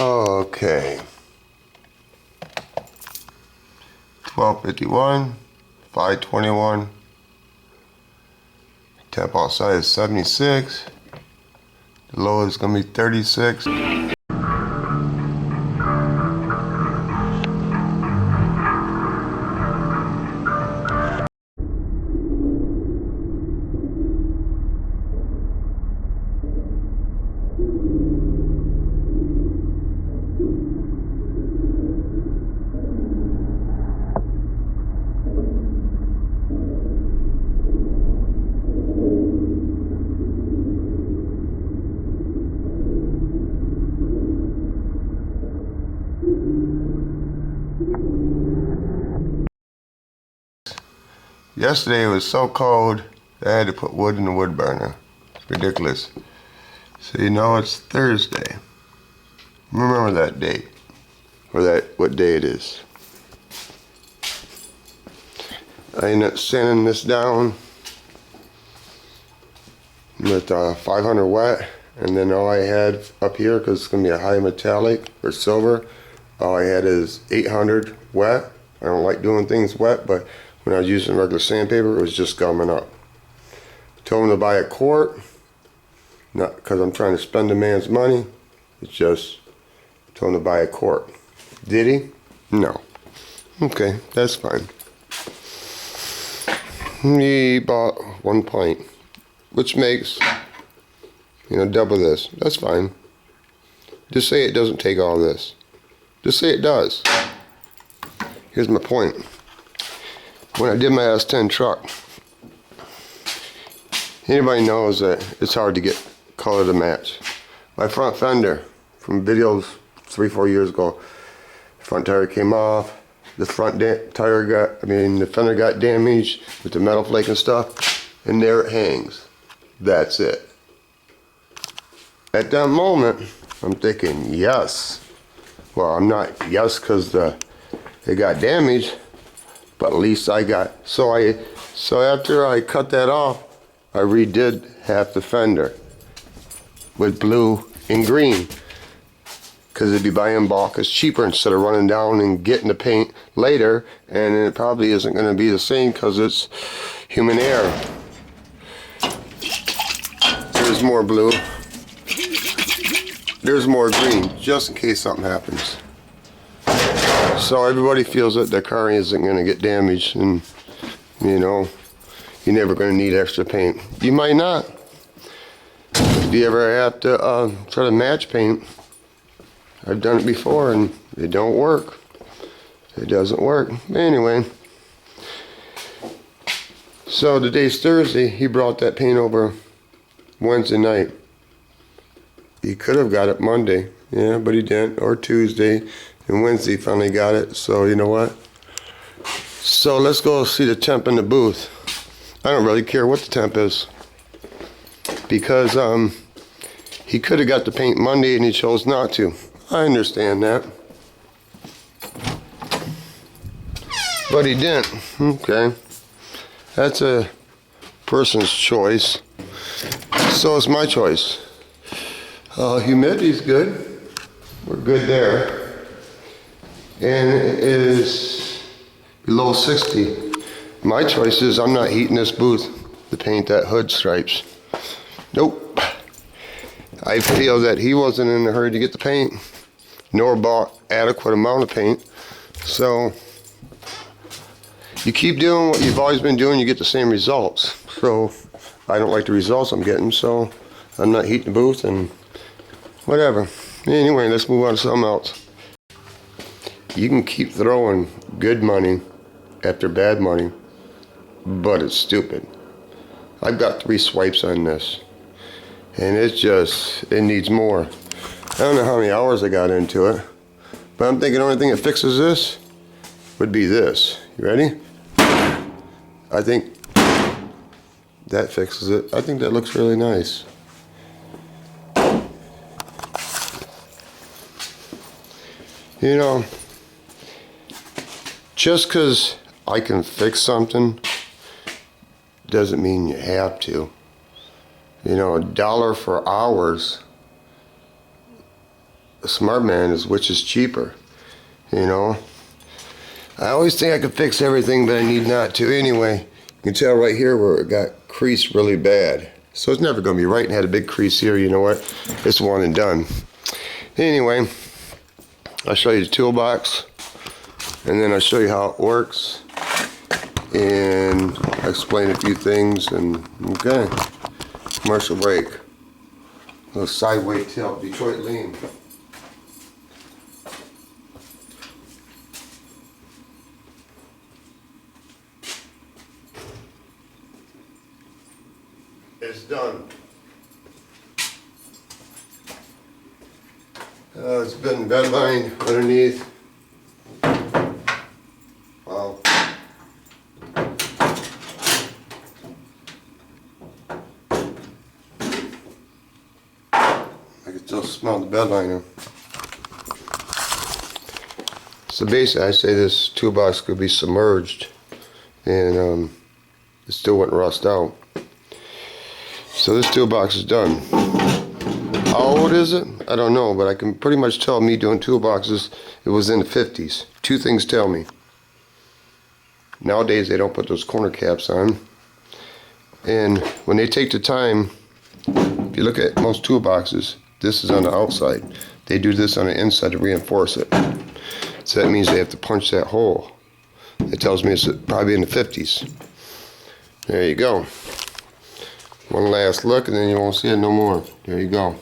Okay. 1251, 521. Temp outside is 76. The low is going to be 36. Yesterday it was so cold I had to put wood in the wood burner. It's ridiculous. So you know it's Thursday. Remember that date. Or what day it is. I ended up sanding this down with 500 wet, and then all I had up here, because it's going to be a high metallic or silver, all I had is 800 wet. I don't like doing things wet, but when I was using regular sandpaper, it was just gumming up. Told him to buy a quart, not because I'm trying to spend the man's money. It's just told him to buy a quart. Did he? No. Okay, that's fine. He bought 1 pint, which makes, double this. That's fine. Just say it doesn't take all this. Just say it does. Here's my point. When I did my S10 truck, anybody knows that it's hard to get color to match. My front fender, from videos 3-4 years ago, front tire came off, the the fender got damaged with the metal flake and stuff, and there it hangs. That's it. At that moment, I'm thinking, yes. Well, I'm not yes because it got damaged, but at least I got, so after I cut that off, I redid half the fender with blue and green, because it'd be buying bulk, it's cheaper instead of running down and getting the paint later, and it probably isn't going to be the same because it's human error. There's more blue. There's more green, just in case something happens. So everybody feels that their car isn't going to get damaged, and you're never going to need extra paint. You might not. If you ever have to try to match paint, I've done it before and it don't work. It doesn't work. Anyway, so today's Thursday. He brought that paint over Wednesday night. He could have got it Monday, yeah, but he didn't, or Tuesday. And Wednesday finally got it, so you know what? So let's go see the temp in the booth. I don't really care what the temp is, because he could have got the paint Monday and he chose not to. I understand that. But he didn't. Okay. That's a person's choice. So it's my choice. Humidity's good. We're good there. And it is below 60. My choice is I'm not heating this booth to paint that hood stripes. Nope. I feel that he wasn't in a hurry to get the paint, nor bought adequate amount of paint. So you keep doing what you've always been doing, you get the same results. So I don't like the results I'm getting, so I'm not heating the booth and whatever. Anyway, let's move on to something else. You can keep throwing good money after bad money, but it's stupid. I've got 3 swipes on this, and it needs more. I don't know how many hours I got into it, but I'm thinking the only thing that fixes this would be this. You ready? I think that fixes it. I think that looks really nice. Just because I can fix something doesn't mean you have to. $1 for hours a smart man is which is cheaper, you know. I always think I could fix everything, but I need not to. Anyway, you can tell right here where it got creased really bad. So it's never going to be right, and had a big crease here. You know what? It's one and done. Anyway, I'll show you the toolbox, and then I'll show you how it works, and I'll explain a few things, and okay. Commercial brake. Little sideway tilt, Detroit lean. It's done. It's been bedlined underneath. Wow. I can still smell the bed liner. So basically, I say this toolbox could be submerged, and it still wouldn't rust out. So this toolbox is done. How old is it? I don't know, but I can pretty much tell me doing toolboxes, it was in the 50s. Two things tell me. Nowadays, they don't put those corner caps on. And when they take the time, if you look at most toolboxes, this is on the outside. They do this on the inside to reinforce it. So that means they have to punch that hole. It tells me it's probably in the 50s. There you go. One last look, and then you won't see it no more. There you go.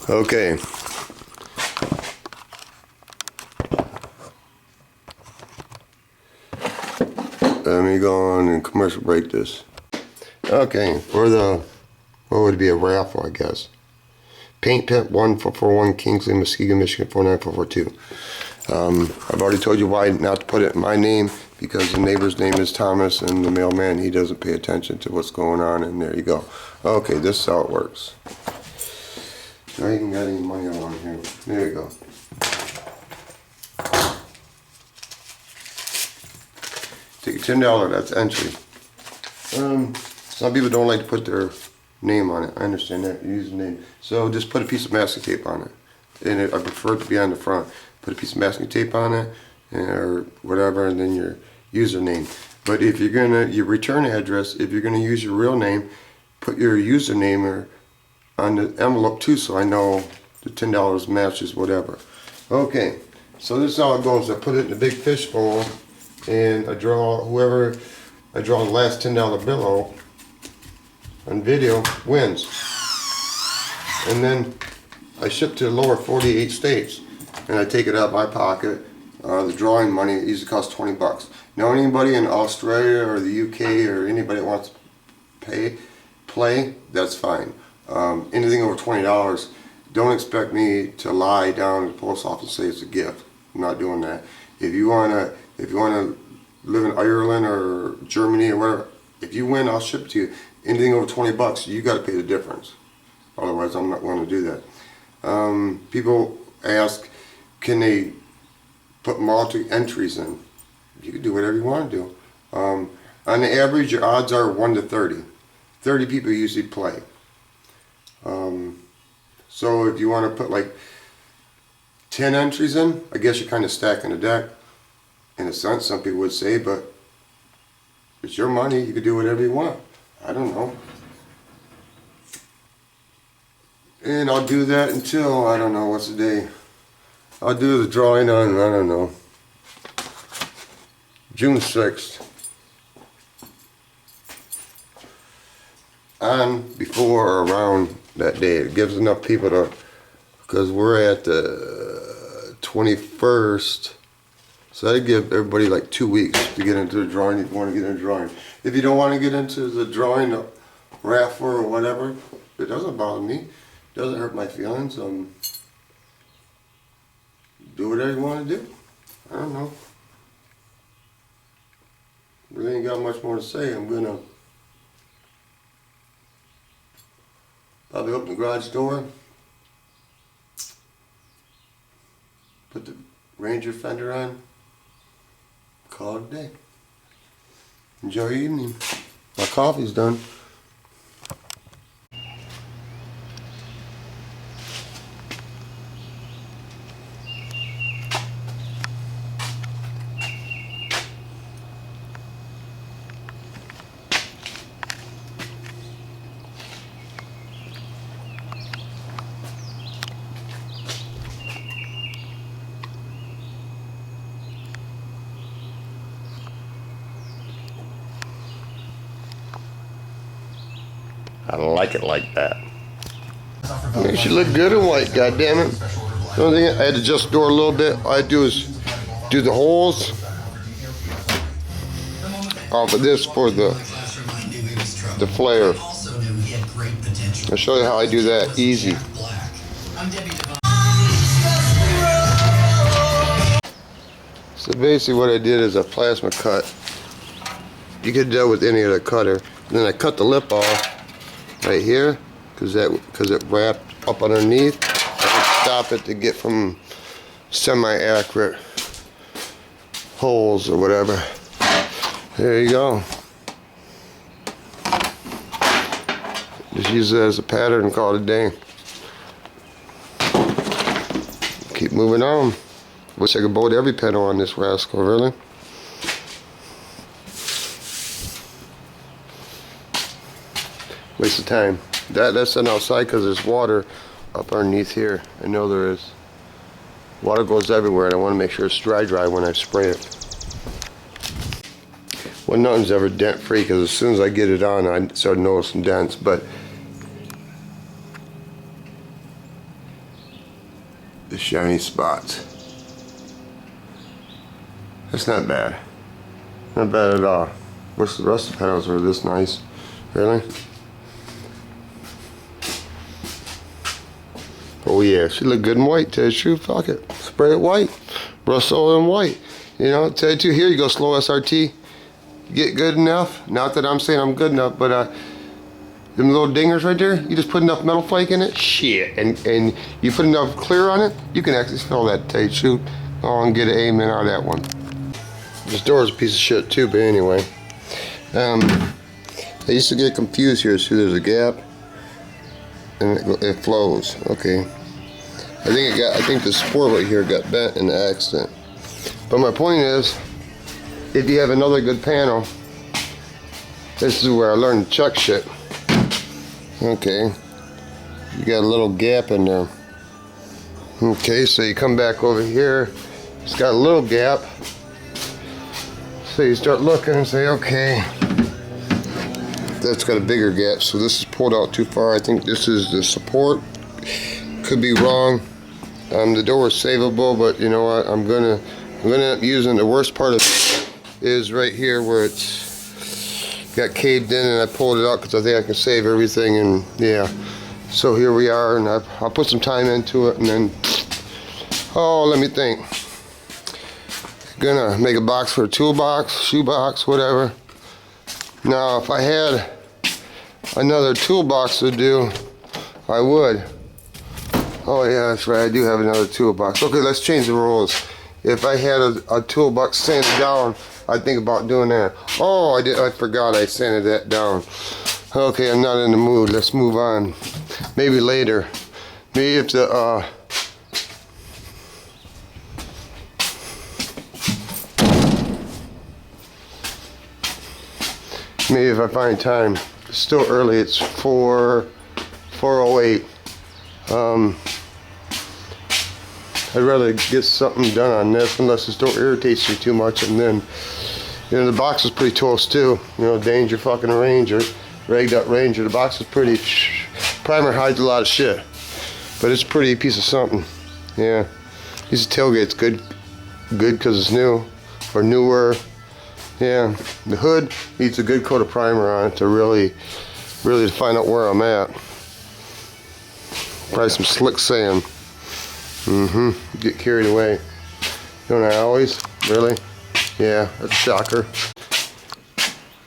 Okay. Let me go on and commercial break this. Okay, for the, what would it be, a raffle, I guess. Paint Pit 1441 Kingsley, Muskegon, Michigan 49442. I've already told you why not to put it in my name, because the neighbor's name is Thomas, and the mailman, he doesn't pay attention to what's going on, and there you go. Okay, this is how it works. I ain't got any money on here. There you go. Take $10, that's entry. Some people don't like to put their name on it. I understand that, username. So just put a piece of masking tape on it. And I prefer it to be on the front. Put a piece of masking tape on it, or whatever, and then your username. But if you're gonna, your return address, if you're gonna use your real name, put your username or on the envelope too, so I know the $10 matches whatever. Okay, so this is how it goes. I put it in a big fish bowl, and I draw whoever I draw the last $10 bill on video wins. And then I ship to the lower 48 states, and I take it out of my pocket. The drawing money usually costs 20 bucks. Now anybody in Australia or the UK or anybody that wants to play, that's fine. Anything over $20, don't expect me to lie down at the post office and say it's a gift. I'm not doing that. If you wanna live in Ireland or Germany or whatever, if you win, I'll ship it to you. Anything over 20 bucks, you got to pay the difference. Otherwise, I'm not going to do that. People ask, can they put multi entries in? You can do whatever you want to do. On the average, your odds are 1 to 30. 30 people usually play. So if you want to put like 10 entries in, I guess you're kind of stacking the deck. In a sense, some people would say, but it's your money, you can do whatever you want. I don't know. And I'll do that until, I don't know, what's the day? I'll do the drawing on, I don't know, June 6th. On, before, or around that day. It gives enough people to, because we're at the 21st, so I give everybody like 2 weeks to get into the drawing if you want to get into the drawing. If you don't want to get into the drawing, raffle or whatever, it doesn't bother me. It doesn't hurt my feelings. Do whatever you want to do. I don't know. Really ain't got much more to say. I'm gonna probably open the garage door, put the Ranger fender on, call it a day. Enjoy your evening. My coffee's done. like it like that. It should look good in white, goddammit. The only thing I had to adjust the door a little bit. All I do is do the holes off of this for the flare. I'll show you how I do that. Easy. So basically what I did is a plasma cut. You could do it with any other cutter. And then I cut the lip off right here because it wrapped up underneath. I would stop it to get from semi-accurate holes or whatever. There you go. Just use it as a pattern and call it a day. Keep moving on. Wish I could bolt every pedal on this rascal, really. Waste of time. That's sitting outside because there's water up underneath here. I know there is. Water goes everywhere and I want to make sure it's dry when I spray it. Well, nothing's ever dent free because as soon as I get it on, I start noticing dents. But the shiny spots. That's not bad. Not bad at all. Wish the rest of the pedals were this nice. Really? Oh yeah, she look good in white. Tell you the truth, fuck it. Spray it white. Brush all in white. You know, tell you the truth, here you go, slow SRT. Get good enough. Not that I'm saying I'm good enough, but them little dingers right there, you just put enough metal flake in it, shit, and you put enough clear on it, you can actually fill that, tell you the truth. Oh, and get an amen out of that one. This door is a piece of shit too, but anyway. I used to get confused here. See, there's a gap, and it flows. Okay. I think the support right here got bent in the accident. But my point is, if you have another good panel, this is where I learned to check shit. Okay. You got a little gap in there. Okay, so you come back over here. It's got a little gap. So you start looking and say, okay, that's got a bigger gap, so this is pulled out too far. I think this is the support. Could be wrong. The door is savable, but you know what? I'm gonna end up using the worst part of it is right here where it's got caved in, and I pulled it out because I think I can save everything. And yeah, so here we are, and I'll put some time into it, and then let me think. Gonna make a box for a toolbox, shoebox, whatever. Now, if I had another toolbox to do, I would. Oh yeah, that's right, I do have another toolbox. Okay, let's change the rules. If I had a toolbox sanded down, I'd think about doing that. Oh, I forgot I sanded that down. Okay, I'm not in the mood. Let's move on. Maybe later. Maybe if the maybe if I find time. It's still early. It's 4:08. I'd rather get something done on this unless this door irritates you too much, and then you know the box is pretty toast too. You know, Danger fucking Ranger, ragged up Ranger. The box is pretty. Primer hides a lot of shit, but it's a pretty piece of something. Yeah, this tailgate's good because it's new or newer. Yeah, the hood needs a good coat of primer on it to really find out where I'm at. Probably some slick sand. Get carried away. Don't I always? Really? Yeah, that's a shocker.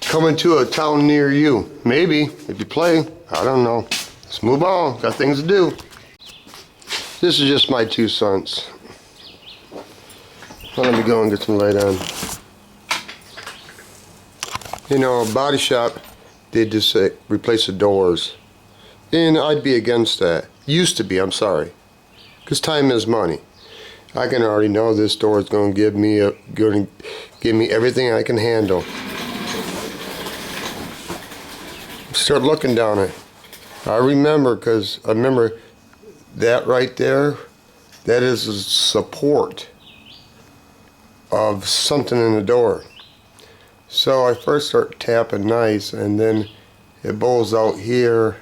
Coming to a town near you. Maybe, if you play. I don't know. Let's move on. Got things to do. This is just my 2 cents. Let me go and get some light on. You know, a body shop, they just replace the doors. And I'd be against that. Used to be, I'm sorry. Because time is money. I can already know this door is going to give me everything I can handle. Start looking down it. I remember that right there, that is a support of something in the door. So I first start tapping nice, and then it bowls out here,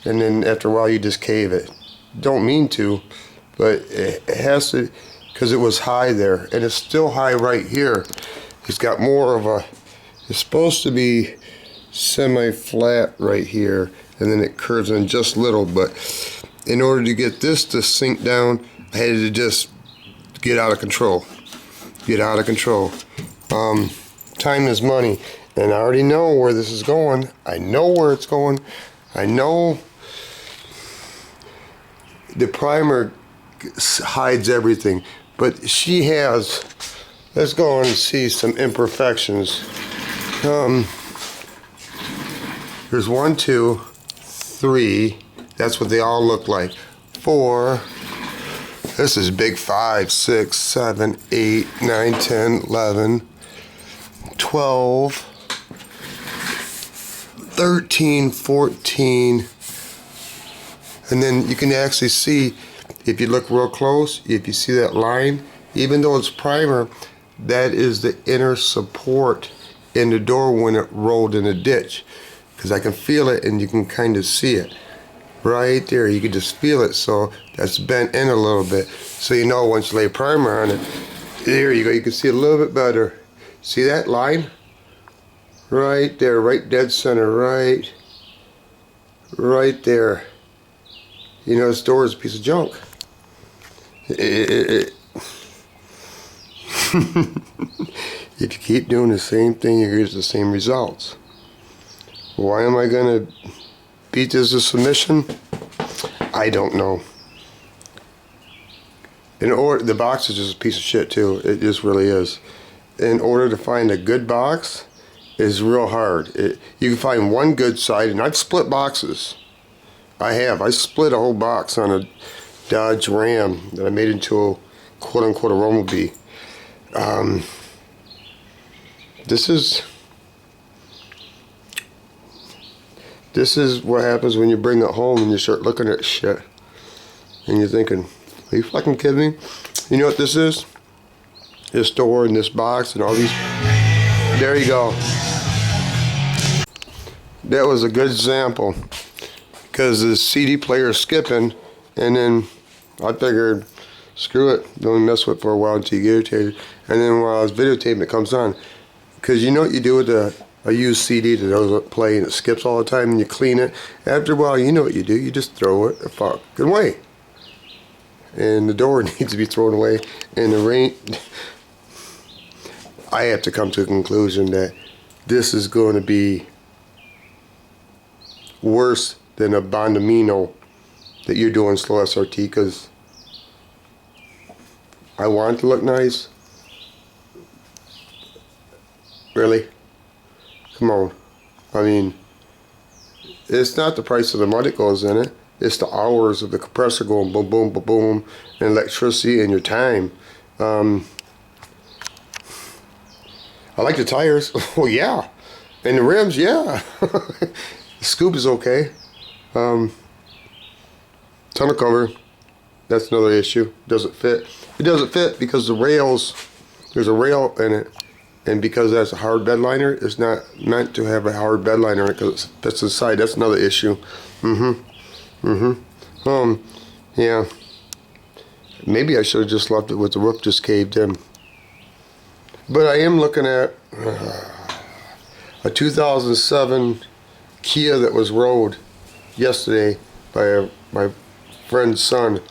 and then after a while you just cave it. Don't mean to, but it has to, because it was high there, and it's still high right here. It's got more of a, it's supposed to be semi-flat right here, and then it curves in just a little, but in order to get this to sink down, I had to just get out of control. Get out of control. Time is money, and I already know where this is going. I know where it's going. I know the primer hides everything, but she has, let's go on and see some imperfections. There's 1, 2, 3, that's what they all look like. 4, this is big. 5, 6, 7, 8, 9, 10, 11, 12, 13, 14, and then you can actually see, if you look real close, if you see that line, even though it's primer, that is the inner support in the door when it rolled in a ditch, because I can feel it and you can kind of see it right there. You can just feel it, so that's bent in a little bit, so you know once you lay primer on it. There you go, you can see it a little bit better. See that line right there, right dead center, right there. You know, this door is a piece of junk. If you keep doing the same thing, you get the same results. Why am I gonna beat this to submission? I don't know. The box is just a piece of shit too. It just really is. In order to find a good box is real hard. You can find one good side, and I've split boxes. I split a whole box on a Dodge Ram that I made into a quote-unquote a Rumblebee. This is what happens when you bring it home and you start looking at shit and you're thinking, are you fucking kidding me? You know what this is? This door and this box and all these. There you go. That was a good example, because the CD player is skipping, and then I figured, screw it, don't mess with it for a while until you get irritated. And then while I was videotaping, it comes on. Because you know what you do with a used CD that doesn't play and it skips all the time, and you clean it. After a while, you know what you do. You just throw it the fucking way. And the door needs to be thrown away. And the rain, I have to come to a conclusion that this is going to be worse than a Bondamino that you're doing slow SRT, because I want it to look nice. Really? Come on. I mean, it's not the price of the mud that goes in it. It's the hours of the compressor going boom, boom, boom, boom, and electricity and your time. I like the tires. Well, yeah. And the rims, yeah. The scoop is okay. Tonneau cover, that's another issue. Doesn't fit. It doesn't fit because the rails, there's a rail in it, and because that's a hard bed liner, it's not meant to have a hard bed liner in it because it fits inside. That's another issue. Yeah. Maybe I should have just left it with the roof just caved in. But I am looking at a 2007 Kia that was rode yesterday by my friend's son.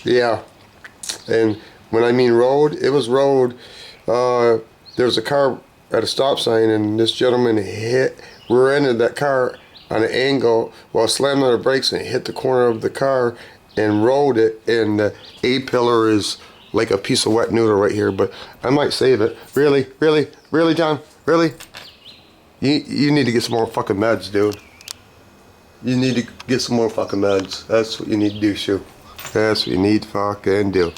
Yeah, and when I mean road, it was road. There's a car at a stop sign, and this gentleman rear-ended that car on an angle while slamming on the brakes, and it hit the corner of the car and rolled it, and the A-pillar is like a piece of wet noodle right here, but I might save it. Really, John? Really? You need to get some more fucking meds, dude. You need to get some more fucking meds. That's what you need to do, Shu. That's what you need to fucking do.